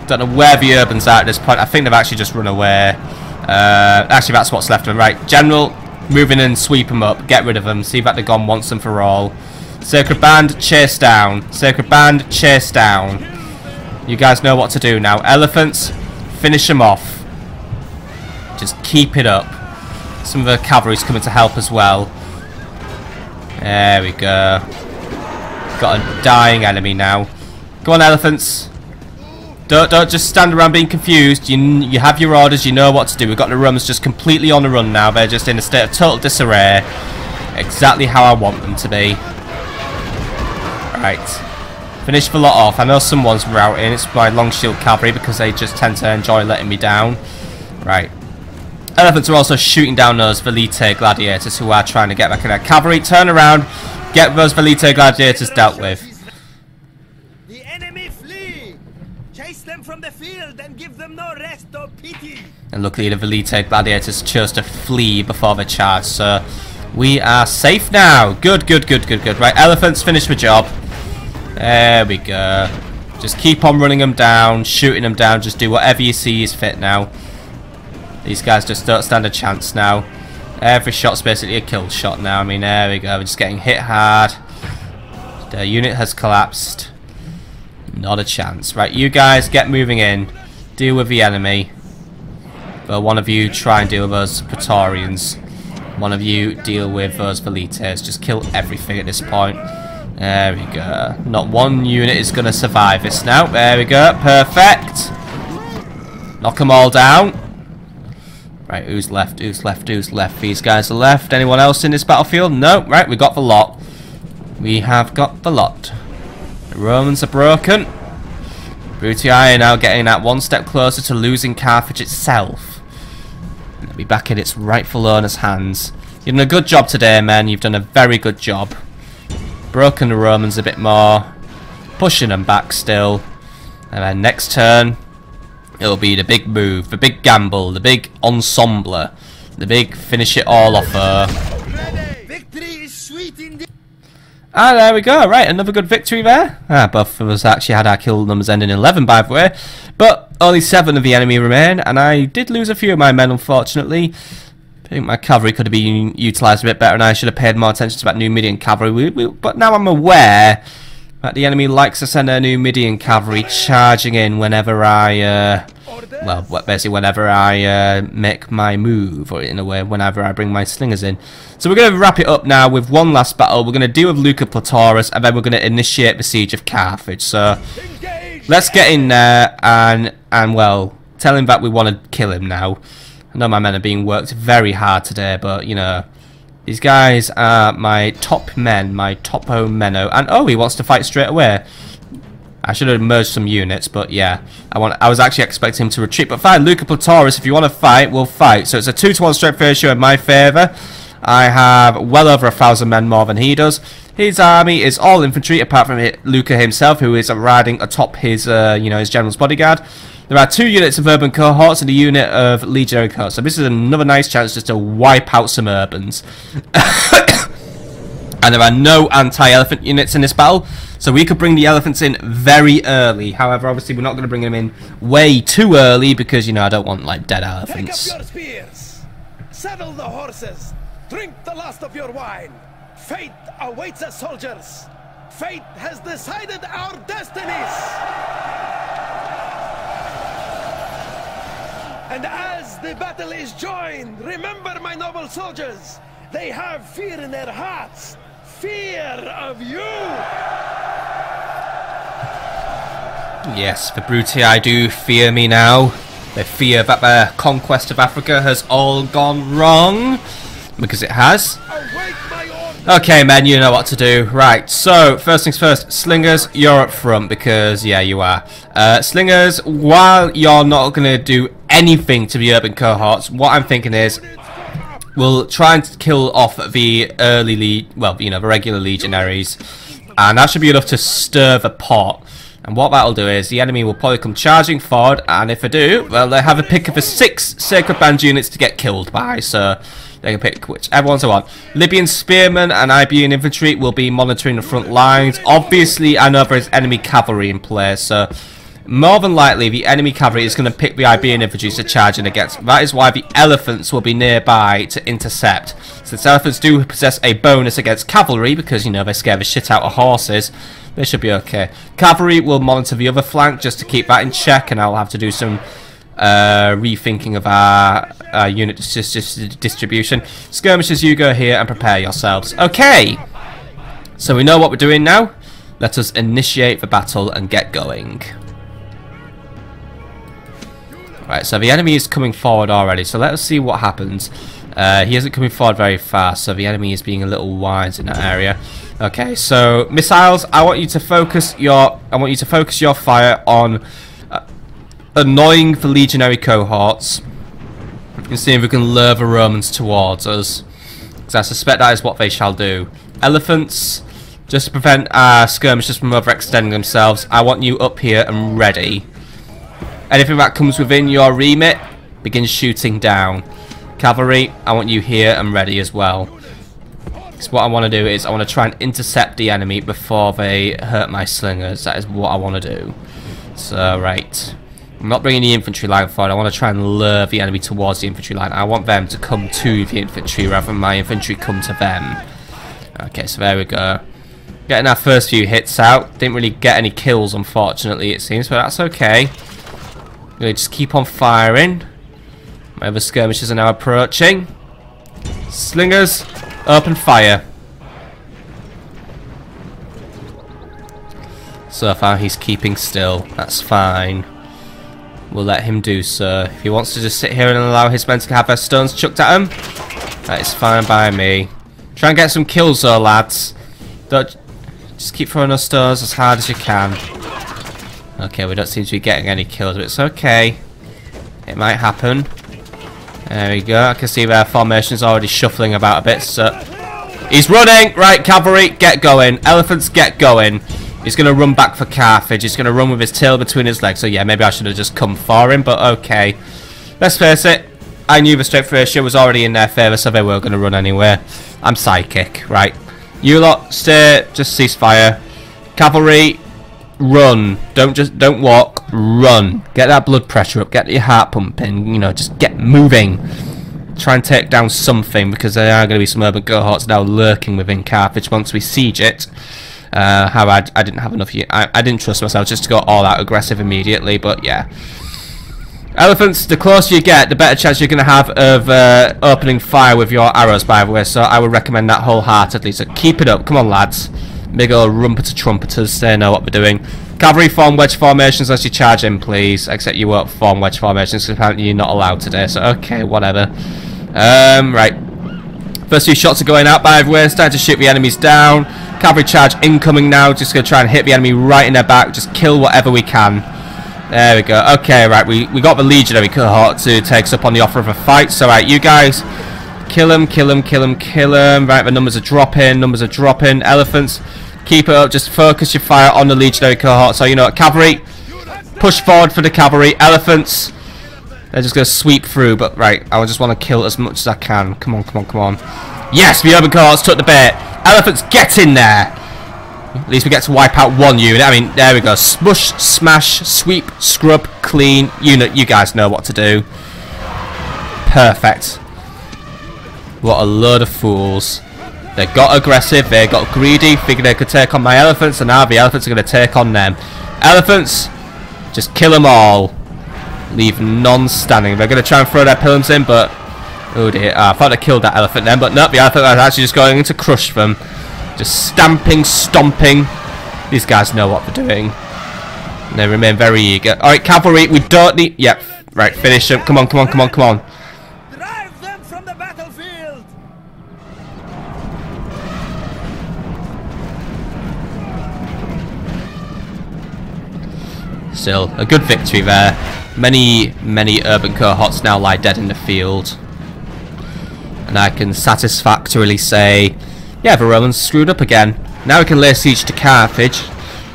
Don't know where the urbans are at this point. I think they've actually just run away. Actually, that's what's left of them. Right, General, move in and sweep them up. Get rid of them. See that they're gone once and for all. Sacred Band, chase down. Sacred Band, chase down. You guys know what to do now. Elephants, finish them off. Just keep it up. Some of the cavalry's coming to help as well. There we go. Got a dying enemy now. Go on, Elephants. Don't just stand around being confused. You have your orders, you know what to do. We've got the Romans just completely on the run now. They're just in a state of total disarray. Exactly how I want them to be. Right. Finish the lot off. I know someone's routing. It's my long shield cavalry because they just tend to enjoy letting me down. Right. Elephants are also shooting down those Velite gladiators who are trying to get back in there. Cavalry, turn around. Get those Velite gladiators dealt with. Chase them from the field and give them no rest or pity. And luckily the Velite gladiators chose to flee before the charge, so we are safe now. Good, good, good, good, good. Right, Elephants, finish the job. There we go. Just keep on running them down, shooting them down. Just do whatever you see is fit now. These guys just don't stand a chance now. Every shot's basically a kill shot now. I mean, there we go. We're just getting hit hard. The unit has collapsed. Not a chance. Right, you guys get moving in. Deal with the enemy. But one of you try and deal with those Praetorians. One of you deal with those Velites. Just kill everything at this point. There we go. Not one unit is going to survive this now. There we go. Perfect. Knock them all down. Right, who's left? Who's left? Who's left? These guys are left. Anyone else in this battlefield? No. Right, we got the lot. We have got the lot. The Romans are broken. Brutii are now getting that one step closer to losing Carthage itself. It'll be back in its rightful owner's hands. You've done a good job today, men. You've done a very good job. Broken the Romans a bit more. Pushing them back still. And then next turn, it'll be the big move, the big gamble, the big ensemble, the big finish it all offer. Victory is sweet indeed. Ah, there we go. Right, another good victory there. Both of us actually had our kill numbers ending in 11, by the way. But only 7 of the enemy remain, and I did lose a few of my men, unfortunately. I think my cavalry could have been utilised a bit better, and I should have paid more attention to that Numidian cavalry. But now I'm aware that the enemy likes to send their Numidian cavalry charging in whenever I, well, basically whenever I make my move, or in a way, whenever I bring my slingers in. So we're going to wrap it up now with one last battle. We're going to deal with Luca Plataurus, and then we're going to initiate the siege of Carthage. So let's get in there and well, tell him that we want to kill him now. I know my men are being worked very hard today, but, you know, these guys are my top men, my topo meno. And, oh, he wants to fight straight away. I should have merged some units, but yeah. I was actually expecting him to retreat. But fine, Luca Platoris, if you want to fight, we'll fight. So it's a 2-to-1 strength ratio in my favour. I have well over 1,000 men more than he does. His army is all infantry, apart from Luca himself, who is riding atop his, his general's bodyguard. There are 2 units of urban cohorts and a unit of legionary cohorts. So this is another nice chance just to wipe out some urbans. And there are no anti-elephant units in this battle, so we could bring the elephants in very early. However, obviously we're not going to bring them in way too early because, I don't want, like, dead elephants. Take up your spears, saddle the horses, drink the last of your wine. Fate awaits us, soldiers. Fate has decided our destinies. And as the battle is joined, remember, my noble soldiers, they have fear in their hearts. Fear of you! Yes, the Brutii do fear me now. They fear that their conquest of Africa has all gone wrong. Because it has. Okay, men, you know what to do. Right, so, first things first. Slingers, you're up front because, yeah, you are. Slingers, while you're not going to do anything to the urban cohorts, what I'm thinking is we'll try and kill off the early, the regular legionaries, and that should be enough to stir the pot. And what that'll do is the enemy will probably come charging forward, and if they do, well, they have a pick of the 6 Sacred Band units to get killed by, so they can pick whichever ones they want. Libyan spearmen and Iberian infantry will be monitoring the front lines. Obviously, I know there's enemy cavalry in place, so more than likely, the enemy cavalry is going to pick the Iberian infantry to charge in against. That is why the elephants will be nearby to intercept. Since elephants do possess a bonus against cavalry, because, they scare the shit out of horses, they should be okay. Cavalry will monitor the other flank just to keep that in check, and I'll have to do some rethinking of our unit distribution. Skirmishers, you go here and prepare yourselves. Okay, so we know what we're doing now. Let us initiate the battle and get going. Right, so the enemy is coming forward already, so let us see what happens. He isn't coming forward very fast, so the enemy is being a little wise in that area. Okay, so missiles, I want you to focus your fire on annoying the legionary cohorts and see if we can lure the Romans towards us, because I suspect that is what they shall do. Elephants, just to prevent our skirmishers from overextending themselves, I want you up here and ready. Anything that comes within your remit, begin shooting down. Cavalry, I want you here and ready as well. Because what I want to do is I want to try and intercept the enemy before they hurt my slingers. That is what I want to do. So, right. I'm not bringing the infantry line forward. I want to try and lure the enemy towards the infantry line. I want them to come to the infantry rather than my infantry come to them. Okay, so there we go. Getting our first few hits out. Didn't really get any kills, unfortunately, it seems, but that's okay. We'll just keep on firing. My other skirmishers are now approaching. Slingers, open fire. So far he's keeping still. That's fine. We'll let him do so. If he wants to just sit here and allow his men to have their stones chucked at him, that is fine by me. Try and get some kills though, lads. Don't just keep throwing those stones as hard as you can. Okay, we don't seem to be getting any kills, but it's okay. It might happen. There we go. I can see their formation's already shuffling about a bit, so he's running! Right, cavalry, get going. Elephants, get going. He's going to run back for Carthage. He's going to run with his tail between his legs. So yeah, maybe I should have just come for him, but okay. Let's face it, I knew the strength ratio was already in their favour, so they were going to run anyway. I'm psychic. Right. You lot, stay, just cease fire. Cavalry, run. Don't walk, run. Get that blood pressure up, get your heart pumping, just get moving. Try and take down something, because there are going to be some urban cohorts now lurking within Carthage once we siege it. I didn't have enough. I didn't trust myself just to go all out aggressive immediately, but yeah. Elephants, the closer you get, the better chance you're going to have of opening fire with your arrows, by the way, so I would recommend that wholeheartedly. So keep it up. Come on, lads. Big old rumpeter trumpeters, they know what we're doing. Cavalry, form wedge formations as you charge in, please. Except you won't form wedge formations, because apparently you're not allowed today, so okay, whatever. Right. First few shots are going out by the way. Starting to shoot the enemies down. Cavalry charge incoming now. Just going to try and hit the enemy right in their back. Just kill whatever we can. There we go. Okay, right. We got the legionary cohort to take us up on the offer of a fight. So, right, you guys, kill him, kill him, kill him, kill him. Right, the numbers are dropping. Numbers are dropping. Elephants, keep it up. Just focus your fire on the legionary cohort. So, you know, cavalry, push forward for the cavalry. Elephants, they're just going to sweep through. But, right, I just want to kill as much as I can. Come on, come on, come on. Yes, the urban cohorts took the bait. Elephants, get in there. At least we get to wipe out one unit. I mean, there we go. Smush, smash, sweep, scrub, clean. You guys know what to do. Perfect. What a load of fools. They got aggressive. They got greedy. Figured they could take on my elephants. And now the elephants are going to take on them. Elephants, just kill them all. Leave none standing. They're going to try and throw their pillars in, but... oh dear. I thought I killed that elephant then. But nope, the elephant was actually just going to crush them. Just stamping, stomping. These guys know what they're doing. And they remain very eager. Alright, cavalry, we don't need... yep, right, finish them. Come on, come on, come on, come on. Drive them from the battlefield! Still, a good victory there. Many urban cohorts now lie dead in the field. And I can satisfactorily say... yeah, the Romans screwed up again. Now we can lay siege to Carthage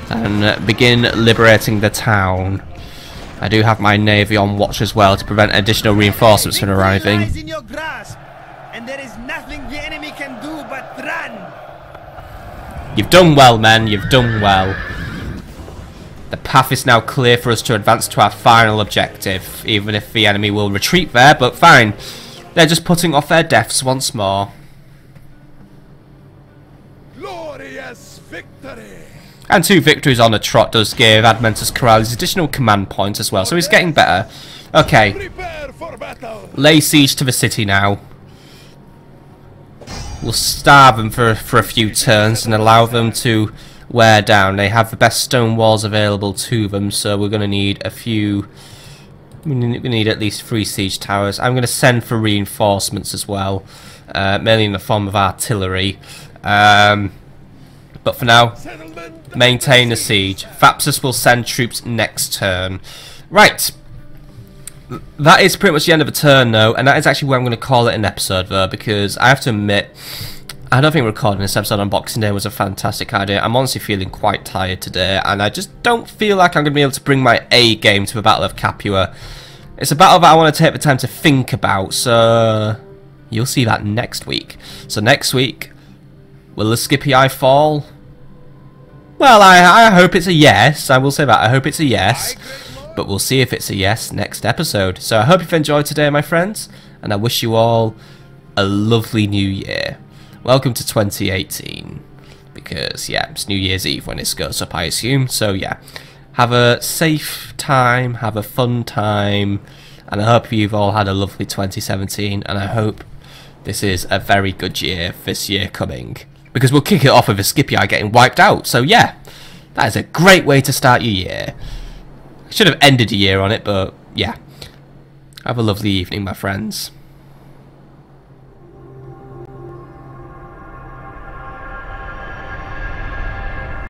and begin liberating the town. I do have my navy on watch as well to prevent additional reinforcements from arriving. Lies in your grasp, and there is nothing the enemy can do but run. You've done well, men. You've done well. The path is now clear for us to advance to our final objective, even if the enemy will retreat there, but fine. They're just putting off their deaths once more. Victory. And 2 victories on the trot does give Admentus Corralis additional command points as well, so he's getting better. Okay, lay siege to the city now. We'll starve them for a few turns and allow them to wear down. They have the best stone walls available to them, so we're going to need a few... we need at least 3 siege towers. I'm going to send for reinforcements as well, mainly in the form of artillery. But for now, maintain the siege. Thapsus will send troops next turn. Right. That is pretty much the end of the turn, though, and that is actually where I'm going to call it an episode, though, because I have to admit, I don't think recording this episode on Boxing Day was a fantastic idea. I'm honestly feeling quite tired today, and I just don't feel like I'm going to be able to bring my A game to the Battle of Capua. It's a battle that I want to take the time to think about, so you'll see that next week. So next week, will the Scipii fall? Well, I hope it's a yes. I will say that. I hope it's a yes. But we'll see if it's a yes next episode. So I hope you've enjoyed today, my friends. And I wish you all a lovely new year. Welcome to 2018. Because, yeah, it's New Year's Eve when this goes up, I assume. So, yeah. Have a safe time. Have a fun time. And I hope you've all had a lovely 2017. And I hope this is a very good year this year coming. Because we'll kick it off with a Scipii getting wiped out. So yeah, that is a great way to start your year. I should have ended the year on it, but yeah. Have a lovely evening, my friends.